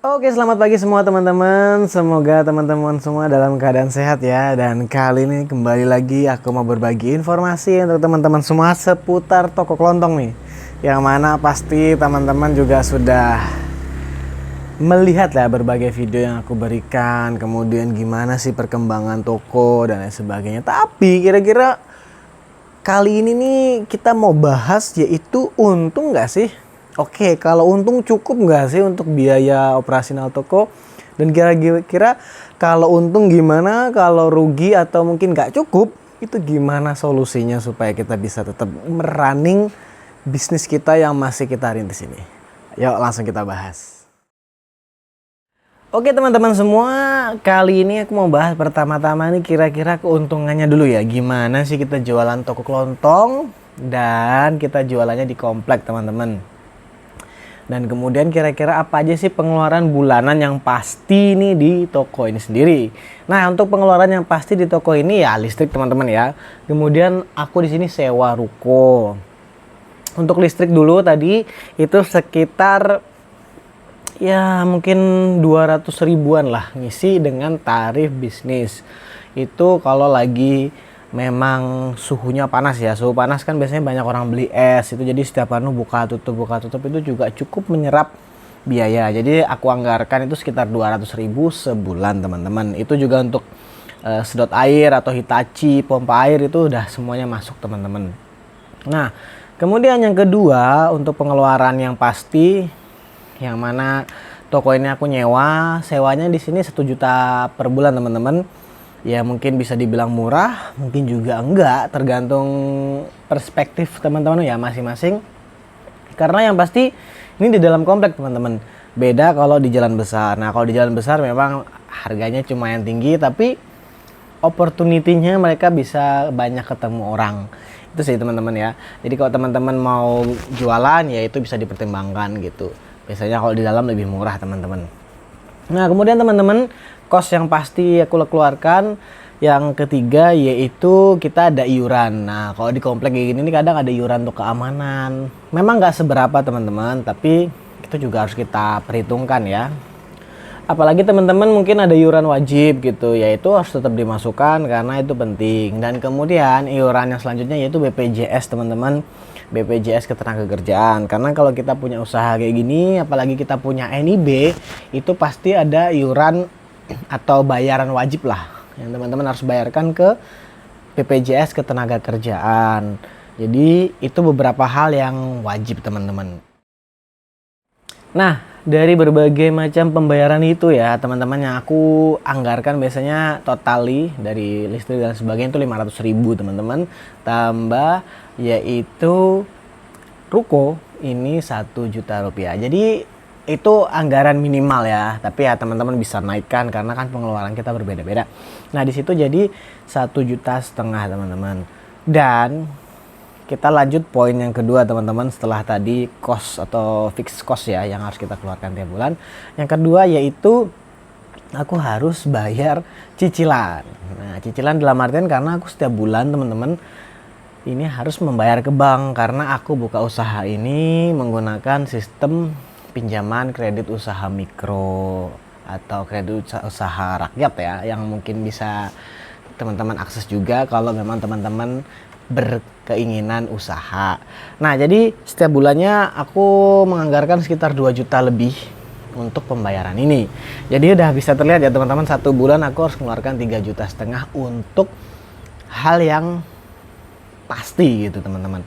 Oke, selamat pagi semua teman-teman. Semoga teman-teman semua dalam keadaan sehat ya. Dan kali ini kembali lagi aku mau berbagi informasi untuk teman-teman semua seputar toko kelontong nih. Yang mana pasti teman-teman juga sudah melihat lah berbagai video yang aku berikan. Kemudian gimana sih perkembangan toko dan lain sebagainya. Tapi kira-kira kali ini nih kita mau bahas yaitu untung nggak sih? Oke, kalau untung cukup nggak sih untuk biaya operasional toko? Dan kira-kira kalau untung gimana, kalau rugi atau mungkin nggak cukup, itu gimana solusinya supaya kita bisa tetap merunning bisnis kita yang masih kita rintis ini? Yuk langsung kita bahas. Oke teman-teman semua, kali ini aku mau bahas pertama-tama nih kira-kira keuntungannya dulu ya. Gimana sih kita jualan toko kelontong dan kita jualannya di komplek teman-teman. Dan kemudian kira-kira apa aja sih pengeluaran bulanan yang pasti nih di toko ini sendiri. Nah, untuk pengeluaran yang pasti di toko ini ya listrik teman-teman ya. Kemudian aku di sini sewa ruko. Untuk listrik dulu tadi itu sekitar ya mungkin 200 ribuan lah ngisi dengan tarif bisnis. Itu kalau lagi memang suhunya panas ya. Suhu panas kan biasanya banyak orang beli es itu, jadi setiap anu buka tutup itu juga cukup menyerap biaya. Jadi aku anggarkan itu sekitar 200 ribu sebulan teman-teman. Itu juga untuk sedot air atau Hitachi pompa air itu udah semuanya masuk teman-teman. Nah kemudian yang kedua untuk pengeluaran yang pasti, yang mana toko ini aku sewanya di sini 1 juta per bulan teman-teman. Ya mungkin bisa dibilang murah, mungkin juga enggak, tergantung perspektif teman-teman ya masing-masing. Karena yang pasti ini di dalam komplek teman-teman. Beda kalau di jalan besar. Nah kalau di jalan besar memang harganya cuma yang tinggi, tapi opportunity-nya mereka bisa banyak ketemu orang. Itu sih teman-teman ya. Jadi kalau teman-teman mau jualan ya itu bisa dipertimbangkan gitu. Biasanya kalau di dalam lebih murah teman-teman. Nah kemudian teman-teman, kos yang pasti aku keluarkan yang ketiga yaitu kita ada iuran. Nah kalau di komplek kayak gini nih kadang ada iuran untuk keamanan. Memang nggak seberapa teman-teman, tapi itu juga harus kita perhitungkan ya. Apalagi teman-teman mungkin ada iuran wajib gitu, yaitu harus tetap dimasukkan karena itu penting. Dan kemudian iuran yang selanjutnya yaitu BPJS teman-teman. BPJS Ketenagakerjaan. Karena kalau kita punya usaha kayak gini, apalagi kita punya NIB, itu pasti ada iuran atau bayaran wajib lah yang teman-teman harus bayarkan ke BPJS Ketenagakerjaan. Jadi itu beberapa hal yang wajib teman-teman. Nah dari berbagai macam pembayaran itu ya teman-teman, yang aku anggarkan biasanya totali dari listrik dan sebagainya itu 500 ribu teman-teman, tambah yaitu ruko ini 1 juta rupiah. Jadi itu anggaran minimal ya, tapi ya teman-teman bisa naikkan karena kan pengeluaran kita berbeda-beda. Nah di situ jadi 1,5 juta teman-teman. Dan kita lanjut poin yang kedua teman-teman, setelah tadi cost atau fixed cost ya yang harus kita keluarkan tiap bulan. Yang kedua yaitu aku harus bayar cicilan. Nah cicilan dalam artian karena aku setiap bulan teman-teman ini harus membayar ke bank, karena aku buka usaha ini menggunakan sistem pinjaman kredit usaha mikro atau kredit usaha rakyat ya, yang mungkin bisa teman-teman akses juga kalau memang teman-teman berkeinginan usaha. Nah jadi setiap bulannya aku menganggarkan sekitar 2 juta lebih untuk pembayaran ini. Jadi udah bisa terlihat ya teman-teman, 1 bulan aku harus mengeluarkan 3,5 juta untuk hal yang pasti gitu teman-teman.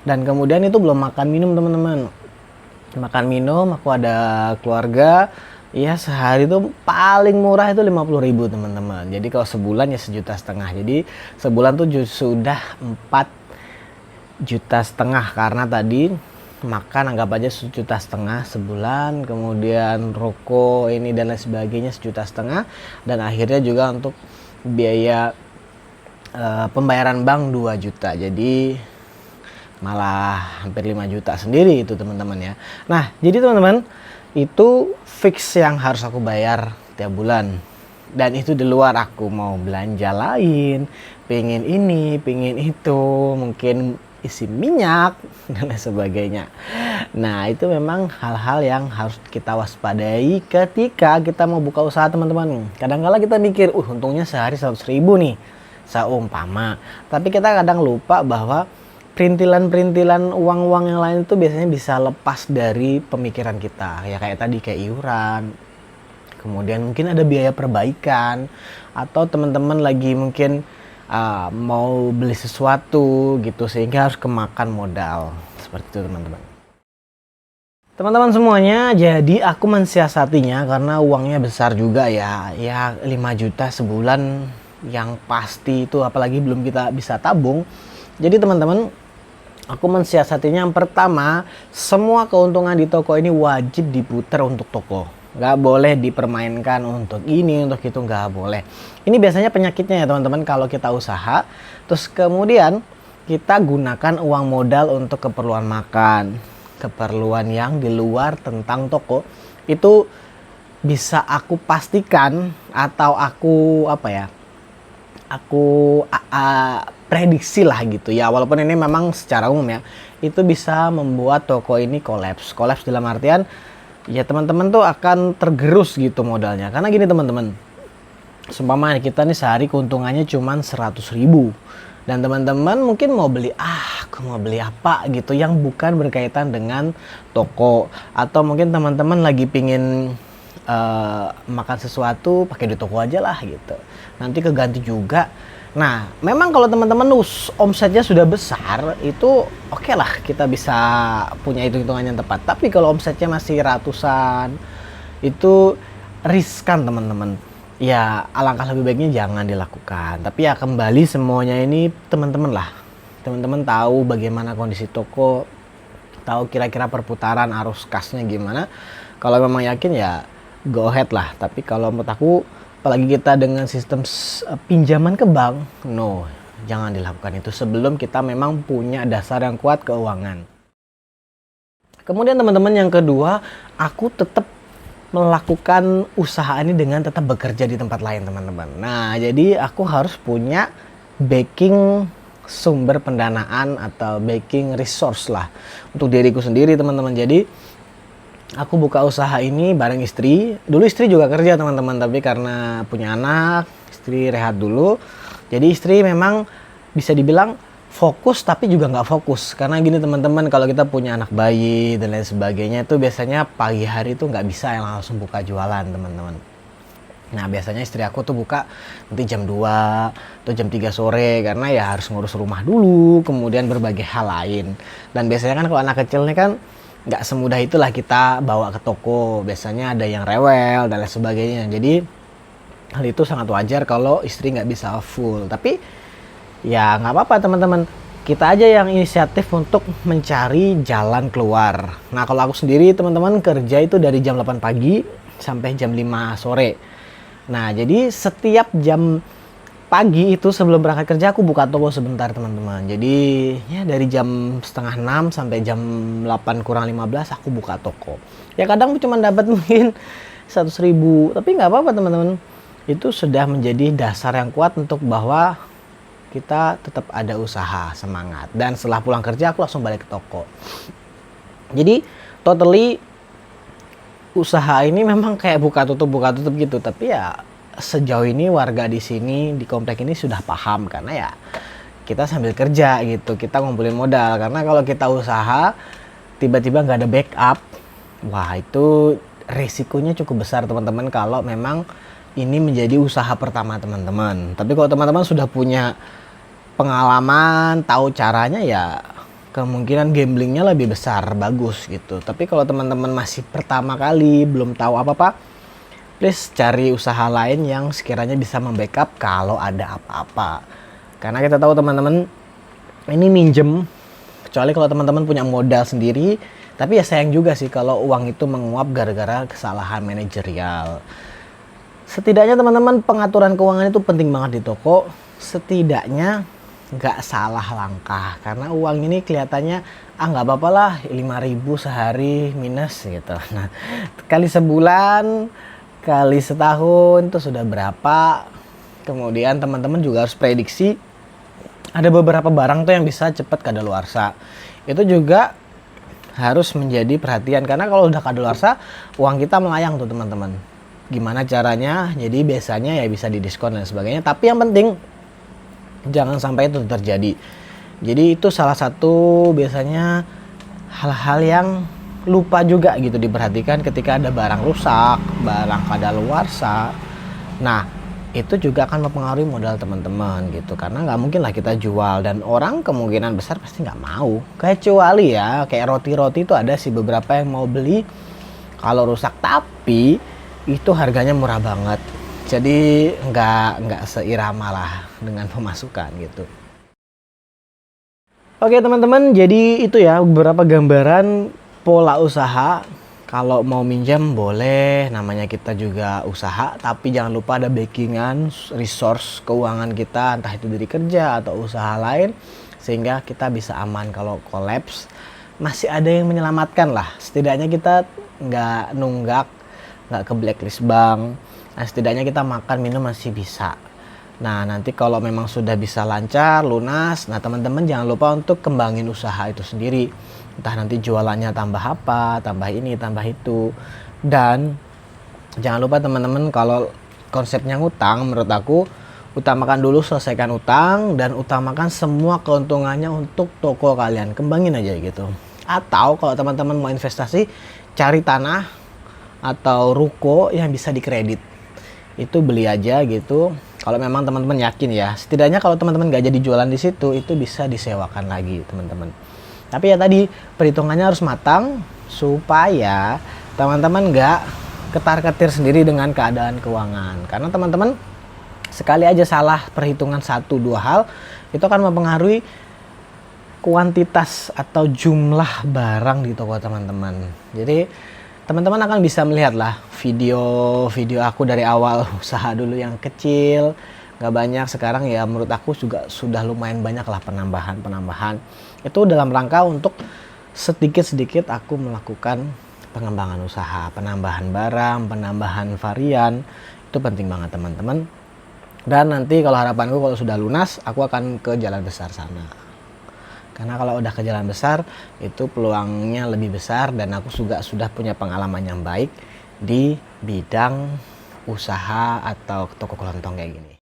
Dan kemudian itu belum makan minum teman-teman. Makan minum aku ada keluarga ya, sehari itu paling murah itu 50 ribu teman-teman. Jadi kalau sebulan ya 1,5 juta. Jadi sebulan tuh sudah 4,5 juta karena tadi makan anggap aja 1,5 juta sebulan, kemudian rokok ini dan lain sebagainya 1,5 juta, dan akhirnya juga untuk biaya pembayaran bank 2 juta. Jadi malah hampir 5 juta sendiri itu teman-teman ya. Nah jadi teman-teman itu fix yang harus aku bayar tiap bulan. Dan itu di luar aku mau belanja lain, pengen ini, pengen itu, mungkin isi minyak, dan lain sebagainya. Nah, itu memang hal-hal yang harus kita waspadai ketika kita mau buka usaha, teman-teman. Kadang-kala kita mikir, untungnya sehari 100.000 nih, seumpama. Tapi kita kadang lupa bahwa perintilan-perintilan uang-uang yang lain itu biasanya bisa lepas dari pemikiran kita. Ya kayak tadi, kayak iuran. Kemudian mungkin ada biaya perbaikan. Atau teman-teman lagi mungkin mau beli sesuatu gitu, sehingga harus kemakan modal. Seperti itu, teman-teman. Teman-teman semuanya, jadi aku mensiasatinya karena uangnya besar juga ya. Ya 5 juta sebulan yang pasti itu, apalagi belum kita bisa tabung. Jadi teman-teman, aku mensiasatinya yang pertama, semua keuntungan di toko ini wajib diputar untuk toko. Nggak boleh dipermainkan untuk ini, untuk itu, nggak boleh. Ini biasanya penyakitnya ya teman-teman kalau kita usaha, terus kemudian kita gunakan uang modal untuk keperluan makan, keperluan yang di luar tentang toko. Itu bisa aku pastikan atau aku prediksi lah gitu ya, walaupun ini memang secara umum ya, itu bisa membuat toko ini kolaps dalam artian ya teman-teman tuh akan tergerus gitu modalnya. Karena gini teman-teman, seumpama kita nih sehari keuntungannya cuma 100.000 dan teman-teman mungkin mau beli aku mau beli apa gitu yang bukan berkaitan dengan toko, atau mungkin teman-teman lagi pingin makan sesuatu pakai di toko aja lah gitu, nanti keganti juga. Nah, memang kalau teman-teman omsetnya sudah besar, itu oke lah kita bisa punya hitung-hitungan yang tepat. Tapi kalau omsetnya masih ratusan, itu riskan teman-teman. Ya, alangkah lebih baiknya jangan dilakukan. Tapi ya kembali semuanya ini teman-teman lah. Teman-teman tahu bagaimana kondisi toko, tahu kira-kira perputaran arus kasnya gimana. Kalau memang yakin ya go ahead lah. Tapi kalau menurut aku, apalagi kita dengan sistem pinjaman ke bank, no, jangan dilakukan itu sebelum kita memang punya dasar yang kuat keuangan. Kemudian teman-teman yang kedua, aku tetap melakukan usaha ini dengan tetap bekerja di tempat lain teman-teman. Nah, jadi aku harus punya backing sumber pendanaan atau backing resource lah untuk diriku sendiri teman-teman. Jadi aku buka usaha ini bareng istri. Dulu istri juga kerja teman-teman, tapi karena punya anak, istri rehat dulu. Jadi istri memang bisa dibilang fokus tapi juga nggak fokus. Karena gini teman-teman, kalau kita punya anak bayi dan lain sebagainya itu biasanya pagi hari itu nggak bisa yang langsung buka jualan teman-teman. Nah biasanya istri aku tuh buka nanti jam 2 atau jam 3 sore karena ya harus ngurus rumah dulu, kemudian berbagai hal lain. Dan biasanya kan kalau anak kecil ini kan nggak semudah itulah kita bawa ke toko, biasanya ada yang rewel dan lain sebagainya. Jadi hal itu sangat wajar kalau istri nggak bisa full, tapi ya nggak apa-apa teman-teman, kita aja yang inisiatif untuk mencari jalan keluar. Nah kalau aku sendiri teman-teman kerja itu dari jam 8 pagi sampai jam 5 sore. Nah jadi setiap jam pagi itu sebelum berangkat kerja aku buka toko sebentar teman-teman. Jadi ya dari jam setengah 6 sampai jam 8 kurang 15 aku buka toko. Ya kadang cuma dapat mungkin 100.000, tapi nggak apa-apa teman-teman. Itu sudah menjadi dasar yang kuat untuk bahwa kita tetap ada usaha, semangat. Dan setelah pulang kerja aku langsung balik ke toko. Jadi totally usaha ini memang kayak buka tutup gitu, tapi ya sejauh ini warga di sini di komplek ini sudah paham karena ya kita sambil kerja gitu, kita ngumpulin modal. Karena kalau kita usaha tiba-tiba nggak ada backup, wah itu resikonya cukup besar teman-teman kalau memang ini menjadi usaha pertama teman-teman. Tapi kalau teman-teman sudah punya pengalaman, tahu caranya, ya kemungkinan gamblingnya lebih besar, bagus gitu. Tapi kalau teman-teman masih pertama kali belum tahu apa-apa, please cari usaha lain yang sekiranya bisa membackup kalau ada apa-apa. Karena kita tahu teman-teman ini minjem, kecuali kalau teman-teman punya modal sendiri. Tapi ya sayang juga sih kalau uang itu menguap gara-gara kesalahan manajerial. Setidaknya teman-teman pengaturan keuangan itu penting banget di toko. Setidaknya nggak salah langkah. Karena uang ini kelihatannya nggak apa-apa lah, 5.000 sehari minus gitu. Nah kali sebulan, kali setahun itu sudah berapa. Kemudian teman-teman juga harus prediksi ada beberapa barang tuh yang bisa cepat kadaluarsa. Itu juga harus menjadi perhatian karena kalau udah kadaluarsa uang kita melayang tuh teman-teman. Gimana caranya? Jadi biasanya ya bisa didiskon dan sebagainya. Tapi yang penting jangan sampai itu terjadi. Jadi itu salah satu biasanya hal-hal yang lupa juga gitu diperhatikan ketika ada barang rusak, barang kadaluarsa. Nah, itu juga akan mempengaruhi modal teman-teman gitu, karena nggak mungkin lah kita jual dan orang kemungkinan besar pasti nggak mau, kecuali ya kayak roti-roti itu ada sih beberapa yang mau beli kalau rusak, tapi itu harganya murah banget, jadi nggak seirama lah dengan pemasukan gitu. Oke teman-teman, jadi itu ya beberapa gambaran pola usaha. Kalau mau minjam boleh, namanya kita juga usaha, tapi jangan lupa ada backingan, resource keuangan kita, entah itu dari kerja atau usaha lain, sehingga kita bisa aman kalau kolaps. Masih ada yang menyelamatkan lah, setidaknya kita nggak nunggak, nggak ke blacklist bank, nah, setidaknya kita makan minum masih bisa. Nah nanti kalau memang sudah bisa lancar, lunas, nah teman-teman jangan lupa untuk kembangin usaha itu sendiri. Entah nanti jualannya tambah apa, tambah ini, tambah itu. Dan jangan lupa teman-teman kalau konsepnya ngutang, menurut aku utamakan dulu selesaikan utang dan utamakan semua keuntungannya untuk toko kalian. Kembangin aja gitu. Atau kalau teman-teman mau investasi, cari tanah atau ruko yang bisa dikredit. Itu beli aja gitu. Kalau memang teman-teman yakin ya, setidaknya kalau teman-teman gak jadi jualan di situ, itu bisa disewakan lagi teman-teman. Tapi ya tadi perhitungannya harus matang supaya teman-teman nggak ketar-ketir sendiri dengan keadaan keuangan. Karena teman-teman sekali aja salah perhitungan 1-2 hal itu akan mempengaruhi kuantitas atau jumlah barang di toko teman-teman. Jadi teman-teman akan bisa melihat lah video aku dari awal usaha dulu yang kecil, nggak banyak, sekarang ya menurut aku juga sudah lumayan banyak lah penambahan. Itu dalam rangka untuk sedikit-sedikit aku melakukan pengembangan usaha, penambahan barang, penambahan varian. Itu penting banget teman-teman. Dan nanti kalau harapanku kalau sudah lunas, aku akan ke jalan besar sana. Karena kalau udah ke jalan besar, itu peluangnya lebih besar dan aku juga sudah punya pengalaman yang baik di bidang usaha atau toko kelontong kayak gini.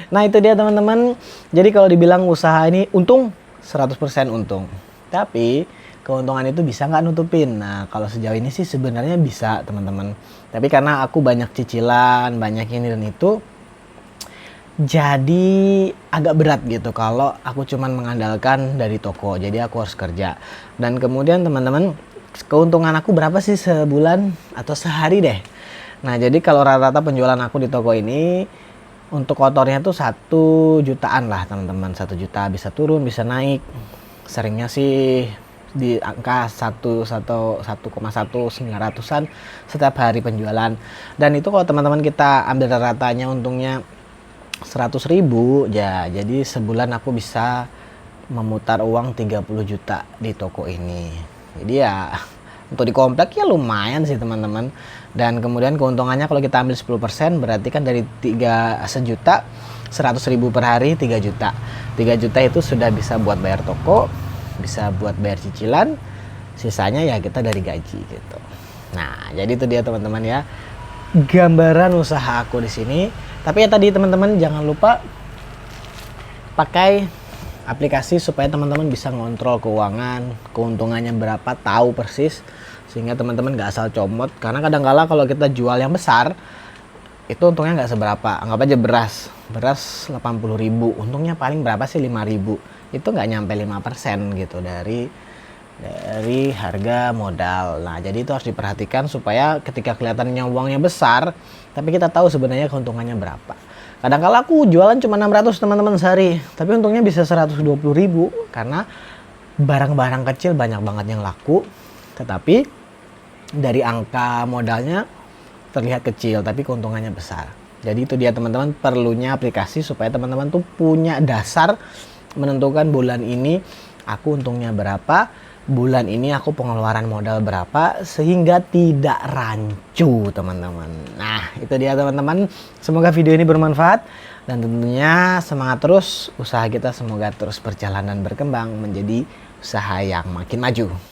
Nah itu dia teman-teman. Jadi kalau dibilang usaha ini untung, 100% untung. Tapi keuntungan itu bisa nggak nutupin. Nah kalau sejauh ini sih sebenarnya bisa teman-teman. Tapi karena aku banyak cicilan, banyak ini dan itu, jadi agak berat gitu kalau aku cuman mengandalkan dari toko. Jadi aku harus kerja. Dan kemudian teman-teman, keuntungan aku berapa sih sebulan atau sehari deh. Nah jadi kalau rata-rata penjualan aku di toko ini, untuk kotornya tuh 1 jutaan lah teman-teman. 1 juta bisa turun bisa naik, seringnya sih di angka 1,1900-an setiap hari penjualan. Dan itu kalau teman-teman kita ambil ratanya untungnya 100.000 ya, jadi sebulan aku bisa memutar uang 30 juta di toko ini. Jadi ya untuk di komplek ya lumayan sih teman-teman. Dan kemudian keuntungannya kalau kita ambil 10% berarti kan dari 3 sejuta, 100.000 per hari 3 juta. 3 juta itu sudah bisa buat bayar toko, bisa buat bayar cicilan, sisanya ya kita dari gaji gitu. Nah, jadi itu dia teman-teman ya, gambaran usaha aku di sini. Tapi ya tadi teman-teman jangan lupa pakai aplikasi supaya teman-teman bisa ngontrol keuangan, keuntungannya berapa, tahu persis, sehingga teman-teman nggak asal comot. Karena kadang-kala kalau kita jual yang besar itu untungnya nggak seberapa. Anggap aja beras 80.000, untungnya paling berapa sih, 5.000. Itu nggak nyampe 5% gitu dari harga modal. Nah jadi itu harus diperhatikan supaya ketika kelihatannya uangnya besar tapi kita tahu sebenarnya keuntungannya berapa. Kadang-kala aku jualan cuma 600 teman-teman sehari, tapi untungnya bisa 120.000 karena barang-barang kecil banyak banget yang laku, tetapi dari angka modalnya terlihat kecil tapi keuntungannya besar. Jadi itu dia teman-teman, perlunya aplikasi supaya teman-teman tuh punya dasar menentukan bulan ini aku untungnya berapa, bulan ini aku pengeluaran modal berapa sehingga tidak rancu teman-teman. Nah itu dia teman-teman, semoga video ini bermanfaat dan tentunya semangat terus, usaha kita semoga terus berjalan dan berkembang menjadi usaha yang makin maju.